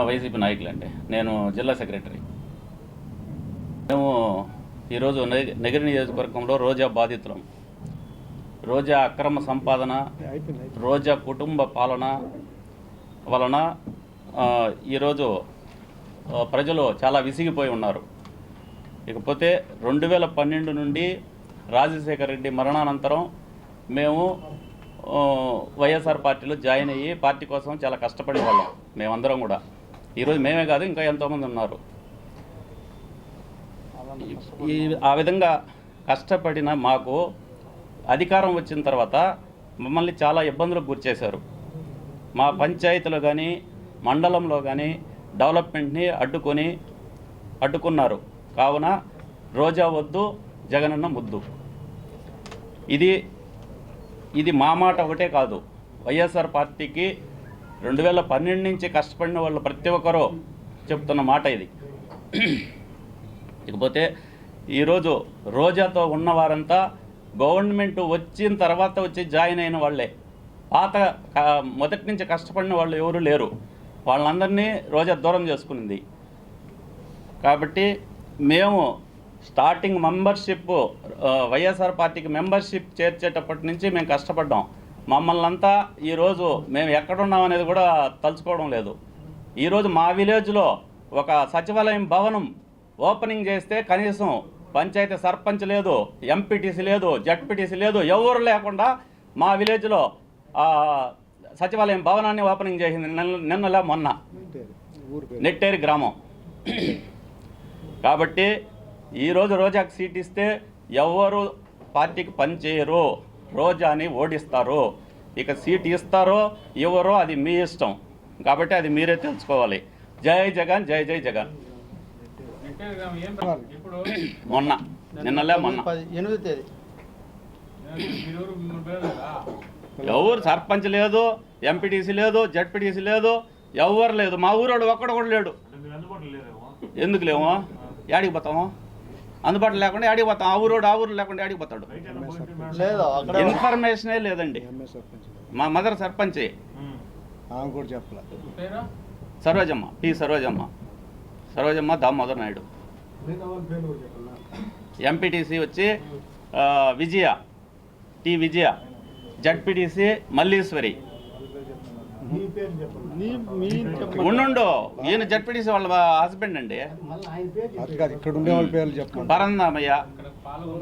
YCP నాయకులండి. నేను జిల్లా secretary. మేము ఈరోజు నగిరి నియోజకవర్గంలో రోజా బాధితులం. రోజా అక్రమ సంపాదన, రోజా కుటుంబ పాలన వలన ఈరోజు ప్రజలు చాలా విసిగిపోయి ఉన్నారు. ఇకపోతే 2012 నుండి రాజశేఖర రెడ్డి మరణానంతరం మేము వైఎస్ఆర్ పార్టీలో జాయిన్ అయ్యి పార్టీ కోసం చాలా కష్టపడే వాళ్ళం మేమందరం కూడా. ఈరోజు మేమే కాదు, ఇంకా ఎంతోమంది ఉన్నారు. ఆ విధంగా కష్టపడిన మాకు అధికారం వచ్చిన తర్వాత మమ్మల్ని చాలా ఇబ్బందులకు గురిచేశారు. మా పంచాయతీలో కానీ మండలంలో కానీ డెవలప్మెంట్ని అడ్డుకున్నారు. కావున రోజా వద్దు, జగనన్న ముద్దు. ఇది మా మాట ఒకటే కాదు, వైఎస్ఆర్ పార్టీకి 2012 నుంచి కష్టపడిన వాళ్ళు ప్రతి ఒక్కరూ చెప్తున్న మాట ఇది. ఇకపోతే ఈరోజు రోజాతో ఉన్నవారంతా గవర్నమెంట్ వచ్చిన తర్వాత వచ్చి జాయిన్ అయిన వాళ్ళే. మొదటి నుంచి కష్టపడిన వాళ్ళు ఎవరు లేరు. వాళ్ళందరినీ రోజా దూరం చేసుకునింది. కాబట్టి మేము స్టార్టింగ్ మెంబర్షిప్ వైఎస్ఆర్ పార్టీకి మెంబర్షిప్ చేర్చేటప్పటి నుంచి మేము కష్టపడ్డాం. మమ్మల్ని అంతా ఈరోజు మేము ఎక్కడున్నాం అనేది కూడా తలుచుకోవడం లేదు. ఈరోజు మా విలేజ్లో ఒక సచివాలయం భవనం ఓపెనింగ్ చేస్తే కనీసం పంచాయతీ సర్పంచ్ లేదు, ఎంపీటీసీ లేదు, జడ్పీటీసీ లేదు, ఎవరు లేకుండా మా విలేజ్లో సచివాలయం భవనాన్ని ఓపెనింగ్ చేసింది నిన్నలా మొన్న నెట్టేరి గ్రామం. కాబట్టి ఈరోజు రోజాకి సీట్ ఇస్తే ఎవరు పార్టీకి పనిచేయరు, రోజాని ఓడిస్తారు. ఇక సీట్ ఇస్తారో ఎవరో అది మీ ఇష్టం. కాబట్టి అది మీరే తెలుసుకోవాలి. జై జగన్, జై జై జగన్. నిన్నలే మొన్న ఎవరు సర్పంచ్ లేదు, ఎంపీటీసీ లేదు, జడ్పీటీసీ లేదు, ఎవరు లేదు. మా ఊరోడు ఒక్కడు కూడా లేడు. ఎందుకు లేవు? యాడికి పోతాము? అందుబాటులో లేకుండా యాడికి పోతాం? ఆ ఊరోడు ఆ ఊరు లేకుండా యాడికి పోతాడు? ఇన్ఫర్మేషనే లేదండి. మా మదర్ సర్పంచే సరోజమ్మ, టి సరోజమ్మ దామోదర్ నాయుడు. ఎంపీటీసీ వచ్చి విజయ, జడ్పీటీసీ మల్లీశ్వరి. ఉండు, ఈయన జడ్పీటీసీ వాళ్ళ హస్బెండ్ అండి. పరందామయ్య.